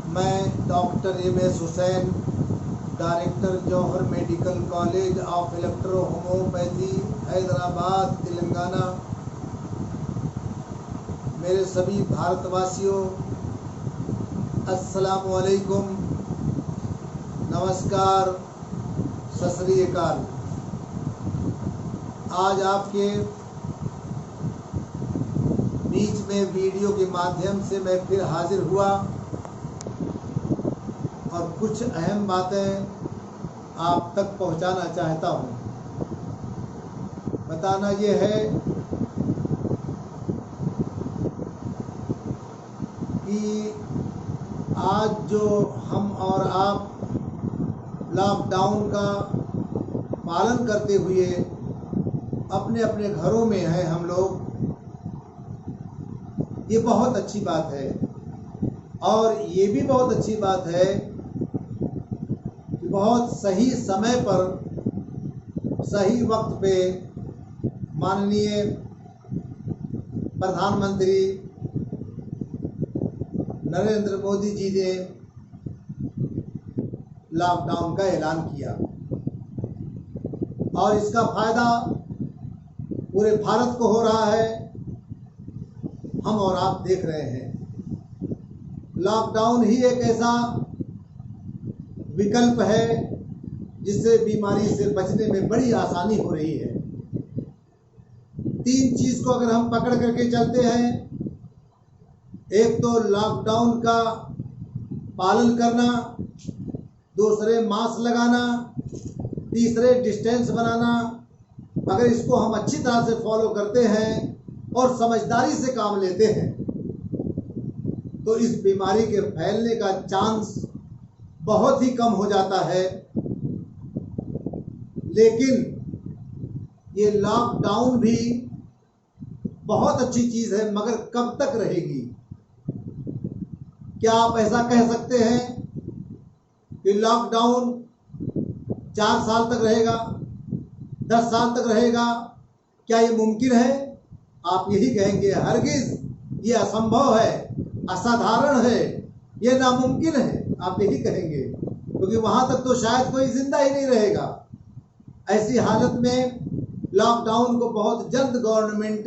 मैं doctor M S. Hussain, director Jauhar medical college of electro homoeopathy, Hyderabad, Telangana. मेरे सभी भारतवासियों, अस्सलामु अलैकुम, नमस्कार, सत श्री अकाल। आज आपके बीच में वीडियो के माध्यम से मैं फिर हाजिर हुआ और कुछ अहम बातें आप तक पहुंचाना चाहता हूं। बताना ये है कि आज जो हम और आप लॉकडाउन का पालन करते हुए अपने अपने घरों में हैं हम लोग, ये बहुत अच्छी बात है। और ये भी बहुत अच्छी बात है कि बहुत सही समय पर, सही वक्त पे माननीय प्रधानमंत्री नरेंद्र मोदी जी ने लॉकडाउन का ऐलान किया और इसका फायदा पूरे भारत को हो रहा है। हम और आप देख रहे हैं। लॉकडाउन ही एक ऐसा विकल्प है जिससे बीमारी से बचने में बड़ी आसानी हो रही है। 3 चीज को अगर हम पकड़ करके चलते हैं, एक तो लॉकडाउन का पालन करना, दूसरे मास्क लगाना, तीसरे डिस्टेंस बनाना। अगर इसको हम अच्छी तरह से फॉलो करते हैं और समझदारी से काम लेते हैं तो इस बीमारी के फैलने का चांस बहुत ही कम हो जाता है। लेकिन ये लॉकडाउन भी बहुत अच्छी चीज है, मगर कब तक रहेगी? क्या आप ऐसा कह सकते हैं कि लॉकडाउन 4 साल तक रहेगा, 10 साल तक रहेगा? क्या ये मुमकिन है? आप यही कहेंगे, हरगिज ये असंभव है, असाधारण है, ये नामुमकिन है। आप यही कहेंगे, क्योंकि वहां तक तो शायद कोई जिंदा ही नहीं रहेगा। ऐसी हालत में लॉकडाउन को बहुत जल्द गवर्नमेंट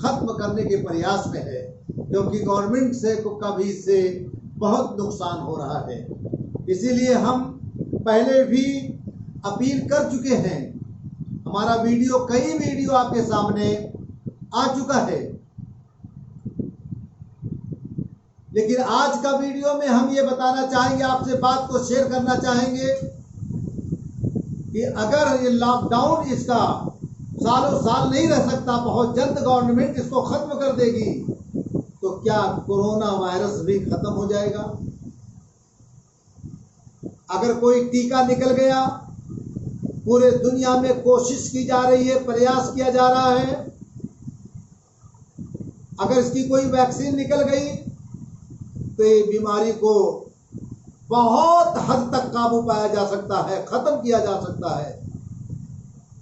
खत्म करने के प्रयास में है, क्योंकि गवर्नमेंट से का भी इससे बहुत नुकसान हो रहा है। इसीलिए हम पहले भी अपील कर चुके हैं। हमारा कई वीडियो आपके सामने आ चुका है। लेकिन आज का वीडियो में हम ये बताना चाहेंगे, आपसे बात को शेयर करना चाहेंगे कि अगर ये लॉकडाउन इसका सालों साल नहीं रह सकता, बहुत जल्द गवर्नमेंट इसको खत्म कर देगी, तो क्या कोरोना वायरस भी खत्म हो जाएगा? अगर कोई टीका निकल गया, पूरे दुनिया में कोशिश की जा रही है, प्रयास किया जा रहा है, अगर इसकी कोई वैक्सीन निकल गई तो ये बीमारी को बहुत हद तक काबू पाया जा सकता है, खत्म किया जा सकता है।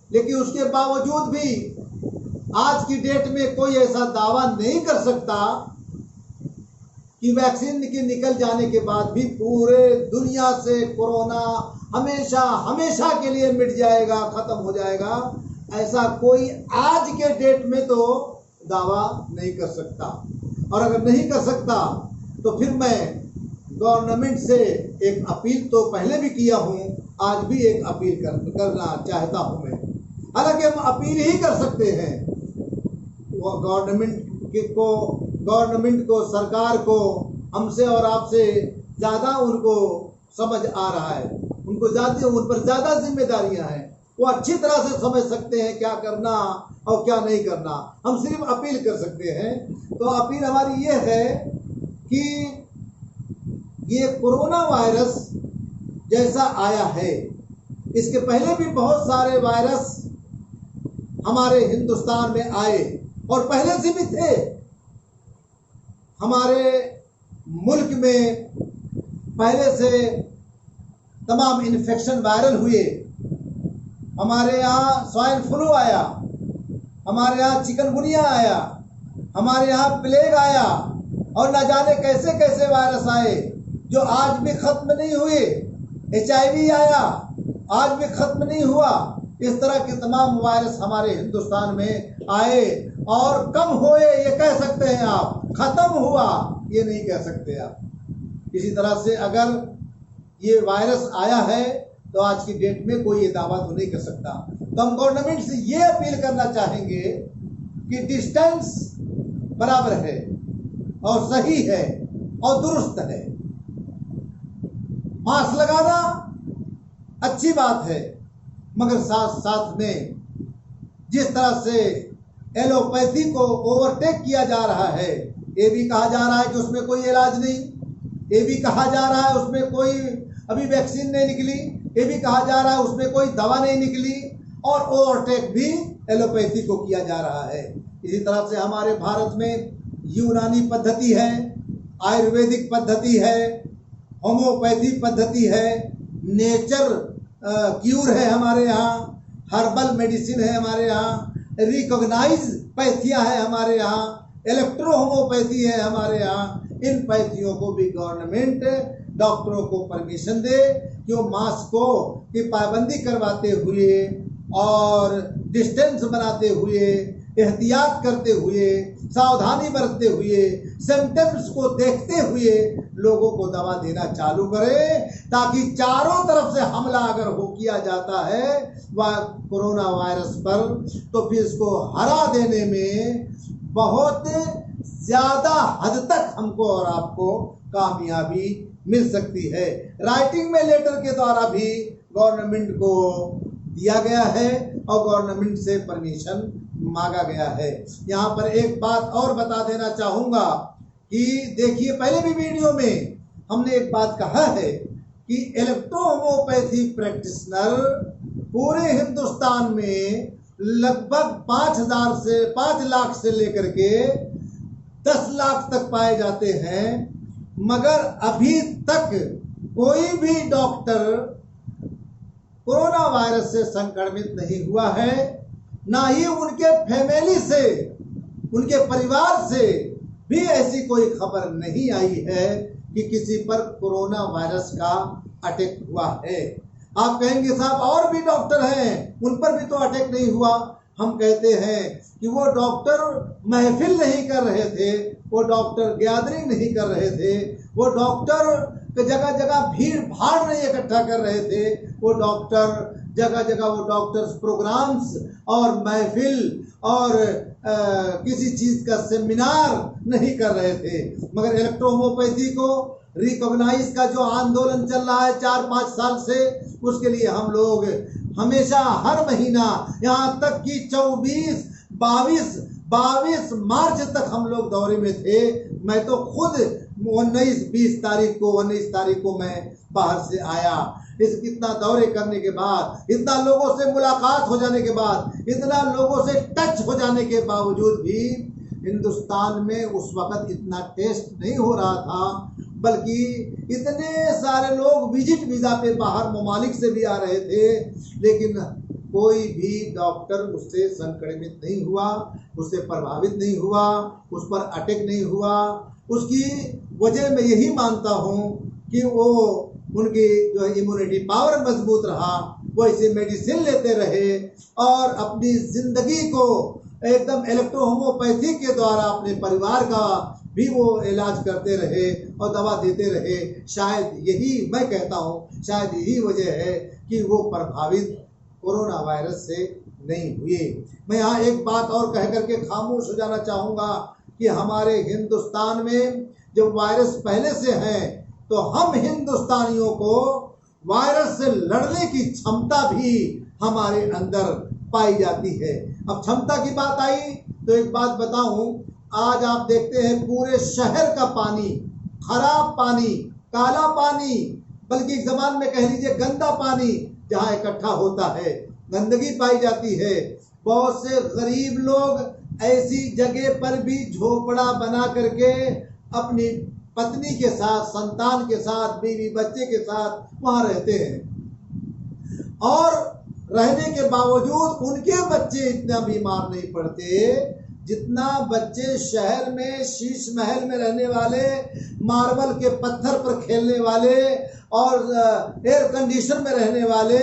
लेकिन उसके बावजूद भी आज की डेट में कोई ऐसा दावा नहीं कर सकता कि वैक्सीन के निकल जाने के बाद भी पूरे दुनिया से कोरोना हमेशा हमेशा के लिए मिट जाएगा, खत्म हो जाएगा। ऐसा कोई आज के डेट में तो दावा नहीं कर सकता। और अगर नहीं कर सकता तो फिर मैं गवर्नमेंट से एक अपील तो पहले भी किया हूं, आज भी एक अपील करना चाहता हूं मैं। हालांकि हम अपील ही कर सकते हैं, वो गवर्नमेंट को, सरकार को हमसे और आपसे ज़्यादा उनको समझ आ रहा है, उन पर ज़्यादा जिम्मेदारियां हैं। वो अच्छी तरह से समझ सकते हैं क्या करना और क्या नहीं करना। हम सिर्फ अपील कर सकते हैं। तो अपील हमारी ये है कि ये कोरोना वायरस जैसा आया है, इसके पहले भी बहुत सारे वायरस हमारे हिंदुस्तान में आए और पहले से भी थे। हमारे मुल्क में पहले से तमाम इन्फेक्शन वायरल हुए। हमारे यहाँ स्वाइन फ्लू आया, हमारे यहाँ चिकनगुनिया आया, हमारे यहाँ प्लेग आया और न जाने कैसे कैसे वायरस आए। जो आज भी खत्म नहीं हुए। HIV आया, आज भी खत्म नहीं हुआ। इस तरह के तमाम वायरस हमारे हिंदुस्तान में आए और कम हुए ये कह सकते हैं आप, खत्म हुआ ये नहीं कह सकते आप। इसी तरह से अगर ये वायरस आया है तो आज की डेट में कोई ये दावा तो नहीं कर सकता। तो हम गवर्नमेंट से ये अपील करना चाहेंगे कि डिस्टेंस बराबर है और सही है और दुरुस्त है। मास्क लगाना अच्छी बात है, मगर साथ साथ में जिस तरह से एलोपैथी को ओवरटेक किया जा रहा है, ये भी कहा जा रहा है कि उसमें कोई इलाज नहीं, ये भी कहा जा रहा है उसमें कोई अभी वैक्सीन नहीं निकली, ये भी कहा जा रहा है उसमें कोई दवा नहीं निकली, और ओवरटेक भी एलोपैथी को किया जा रहा है। इसी तरह से हमारे भारत में यूनानी पद्धति है, आयुर्वेदिक पद्धति है, होम्योपैथी पद्धति है, नेचर क्यूर है हमारे यहाँ, हर्बल मेडिसिन है हमारे यहाँ, रिकॉग्नाइज पैथियाँ है हमारे यहाँ, इलेक्ट्रो होम्योपैथी है हमारे यहाँ। इन पैथियों को भी गवर्नमेंट डॉक्टरों को परमिशन दे कि वो मास्क की पाबंदी करवाते हुए और डिस्टेंस बनाते हुए, एहतियात करते हुए, सावधानी बरतते हुए, सिम्टम्स को देखते हुए लोगों को दवा देना चालू करें, ताकि चारों तरफ से हमला अगर हो किया जाता है कोरोना वायरस पर, तो फिर इसको हरा देने में बहुत ज्यादा हद तक हमको और आपको कामयाबी मिल सकती है। राइटिंग में लेटर के द्वारा भी गवर्नमेंट को दिया गया है और गवर्नमेंट से परमिशन मांगा गया है। यहाँ पर एक बात और बता देना चाहूँगा कि देखिए, पहले भी वीडियो में हमने एक बात कहा है कि इलेक्ट्रो होम्योपैथी प्रैक्टिशनर पूरे हिंदुस्तान में लगभग 5 लाख से लेकर के 10 लाख तक पाए जाते हैं, मगर अभी तक कोई भी डॉक्टर कोरोना वायरस से संक्रमित नहीं हुआ है, ना ही उनके फैमिली से, उनके परिवार से भी ऐसी कोई खबर नहीं आई है कि किसी पर कोरोना वायरस का अटैक हुआ है। आप कहेंगे साहब और भी डॉक्टर हैं, उन पर भी तो अटैक नहीं हुआ। हम कहते हैं कि वो डॉक्टर महफिल नहीं कर रहे थे, वो डॉक्टर गैदरिंग नहीं कर रहे थे, वो डॉक्टर जगह जगह भीड़ भाड़ नहीं इकट्ठा कर रहे थे, वो डॉक्टर जगह जगह वो डॉक्टर्स प्रोग्राम्स और महफिल और किसी चीज का सेमिनार नहीं कर रहे थे। मगर इलेक्ट्रो होम्योपैथी को रिकॉग्नाइज का जो आंदोलन चल रहा है 4-5 साल से, उसके लिए हम लोग हमेशा हर महीना, यहाँ तक कि 22 मार्च तक हम लोग दौरे में थे। मैं तो खुद 19 तारीख को मैं बाहर से आया। इतना दौरे करने के बाद, इतना लोगों से मुलाकात हो जाने के बाद, इतना लोगों से टच हो जाने के बावजूद भी हिंदुस्तान में उस वक्त इतना टेस्ट नहीं हो रहा था, बल्कि इतने सारे लोग विजिट वीजा पे बाहर ममालिक से भी आ रहे थे, लेकिन कोई भी डॉक्टर उससे संक्रमित नहीं हुआ, उससे प्रभावित नहीं हुआ, उस पर अटैक नहीं हुआ। उसकी वजह मैं यही मानता हूँ कि वो उनकी जो इम्यूनिटी पावर मजबूत रहा, वो ऐसे मेडिसिन लेते रहे और अपनी जिंदगी को एकदम इलेक्ट्रो होम्योपैथी के द्वारा अपने परिवार का भी वो इलाज करते रहे और दवा देते रहे। शायद यही मैं कहता हूँ, शायद यही वजह है कि वो प्रभावित कोरोना वायरस से नहीं हुए। मैं यहाँ एक बात और कह करके खामोश हो जाना चाहूँगा कि हमारे हिंदुस्तान में जब वायरस पहले से है, तो हम हिंदुस्तानियों को वायरस से लड़ने की क्षमता भी हमारे अंदर पाई जाती है। अब क्षमता की बात आई तो एक बात बताऊं, आज आप देखते हैं पूरे शहर का पानी, खराब पानी, काला पानी, बल्कि एक जबान में कह लीजिए गंदा पानी जहां इकट्ठा होता है, गंदगी पाई जाती है। बहुत से गरीब लोग ऐसी जगह पर भी झोपड़ा बना करके अपनी पत्नी के साथ, संतान के साथ, बीवी बच्चे के साथ वहां रहते हैं, और रहने के बावजूद उनके बच्चे इतना बीमार नहीं पड़ते जितना बच्चे शहर में शीश महल में रहने वाले, मार्बल के पत्थर पर खेलने वाले और एयर कंडीशन में रहने वाले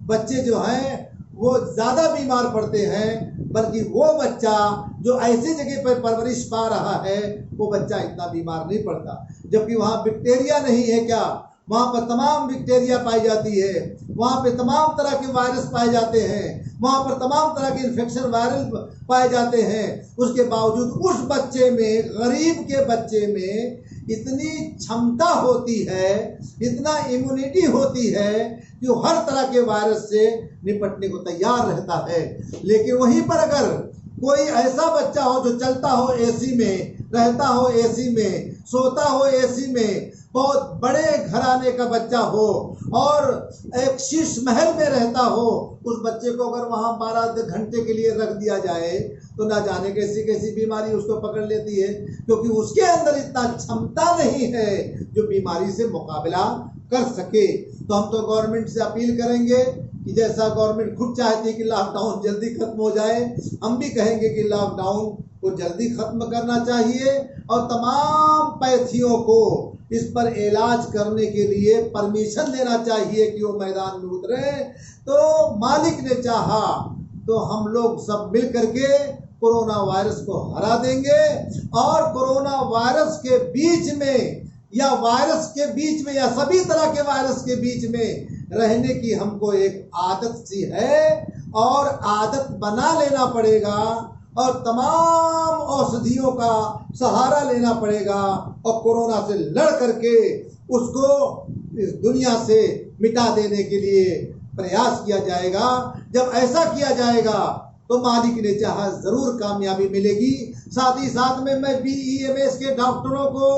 बच्चे जो हैं वो ज़्यादा बीमार पड़ते हैं, बल्कि वो बच्चा जो ऐसी जगह पर परवरिश पा रहा है वो बच्चा इतना बीमार नहीं पड़ता। जबकि वहाँ बैक्टीरिया नहीं है क्या, वहाँ पर तमाम बैक्टीरिया पाई जाती है, वहाँ पे तमाम तरह के वायरस पाए जाते हैं, वहाँ पर तमाम तरह के इन्फेक्शन वायरल पाए जाते हैं। उसके बावजूद उस बच्चे में, गरीब के बच्चे में इतनी क्षमता होती है, इतना इम्यूनिटी होती है कि वो हर तरह के वायरस से निपटने को तैयार रहता है। लेकिन वहीं पर अगर कोई ऐसा बच्चा हो जो चलता हो एसी में, रहता हो एसी में, सोता हो एसी में, बहुत बड़े घराने का बच्चा हो और एक शीश महल में रहता हो, उस बच्चे को अगर वहाँ 12 घंटे के लिए रख दिया जाए तो ना जाने कैसी कैसी बीमारी उसको पकड़ लेती है, क्योंकि उसके अंदर इतना क्षमता नहीं है जो बीमारी से मुकाबला कर सके। तो हम तो गवर्नमेंट से अपील करेंगे कि जैसा गवर्नमेंट खुद चाहती है कि लॉकडाउन जल्दी खत्म हो जाए, हम भी कहेंगे कि लॉकडाउन को जल्दी खत्म करना चाहिए और तमाम पैथियों को इस पर इलाज करने के लिए परमिशन देना चाहिए कि वो मैदान में उतरे। तो मालिक ने चाहा तो हम लोग सब मिल करके कोरोना वायरस को हरा देंगे और कोरोना वायरस के बीच में या वायरस के बीच में या सभी तरह के वायरस के बीच में रहने की हमको एक आदत सी है और आदत बना लेना पड़ेगा और तमाम औषधियों का सहारा लेना पड़ेगा और कोरोना से लड़ करके उसको इस दुनिया से मिटा देने के लिए प्रयास किया जाएगा। जब ऐसा किया जाएगा तो मालिक ने चाहा जरूर कामयाबी मिलेगी। साथ ही साथ में मैं बीईएमएस के डॉक्टरों को,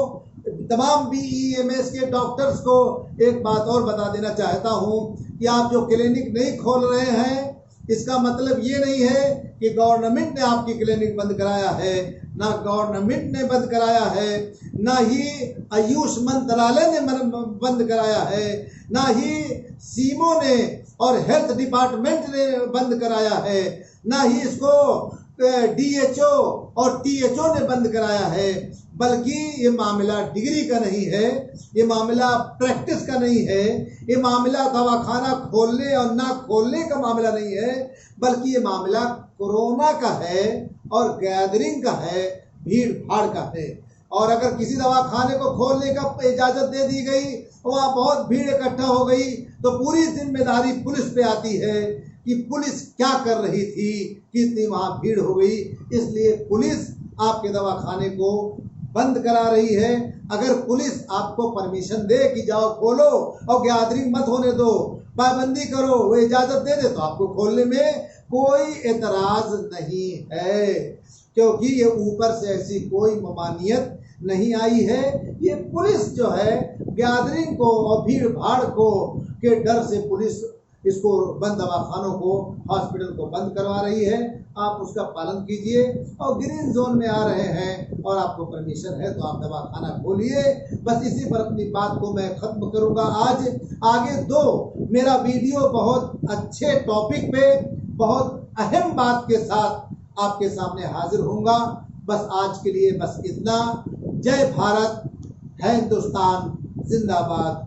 तमाम बीईएमएस के डॉक्टर्स को एक बात और बता देना चाहता हूं कि आप जो क्लिनिक नहीं खोल रहे हैं इसका मतलब ये नहीं है कि गवर्नमेंट ने आपकी क्लिनिक बंद कराया है, ना गवर्नमेंट ने बंद कराया है, ना ही आयुष मंत्रालय ने बंद कराया है, ना ही सीमो ने और हेल्थ डिपार्टमेंट ने बंद कराया है, ना ही इसको डीएचओ और टीएचओ ने बंद कराया है। बल्कि ये मामला डिग्री का नहीं है, ये मामला प्रैक्टिस का नहीं है, ये मामला दवाखाना खोलने और ना खोलने का मामला नहीं है, बल्कि ये मामला कोरोना का है और गैदरिंग का है, भीड़ भाड़ का है। और अगर किसी दवाखाने को खोलने का इजाजत दे दी गई, वहाँ बहुत भीड़ इकट्ठा हो गई, तो पूरी जिम्मेदारी पुलिस पे आती है कि पुलिस क्या कर रही थी कि इतनी वहाँ भीड़ हो गई। इसलिए पुलिस आपके दवाखाने को बंद करा रही है। अगर पुलिस आपको परमिशन दे कि जाओ खोलो और गैदरिंग मत होने दो, पाबंदी करो, वो इजाजत दे दे, तो आपको खोलने में कोई एतराज नहीं है, क्योंकि ये ऊपर से ऐसी कोई ममानियत नहीं आई है। ये पुलिस जो है गैदरिंग को और भीड़ भाड़ को के डर से पुलिस इसको बंद दवाखानों को, हॉस्पिटल को बंद करवा रही है। आप उसका पालन कीजिए और ग्रीन जोन में आ रहे हैं और आपको परमिशन है तो आप दवाखाना खोलिए। बस इसी पर अपनी बात को मैं खत्म करूंगा। आज आगे मेरा वीडियो बहुत अच्छे टॉपिक पे, बहुत अहम बात के साथ आपके सामने हाजिर होऊंगा। बस आज के लिए बस इतना। जय भारत, है हिंदुस्तान जिंदाबाद।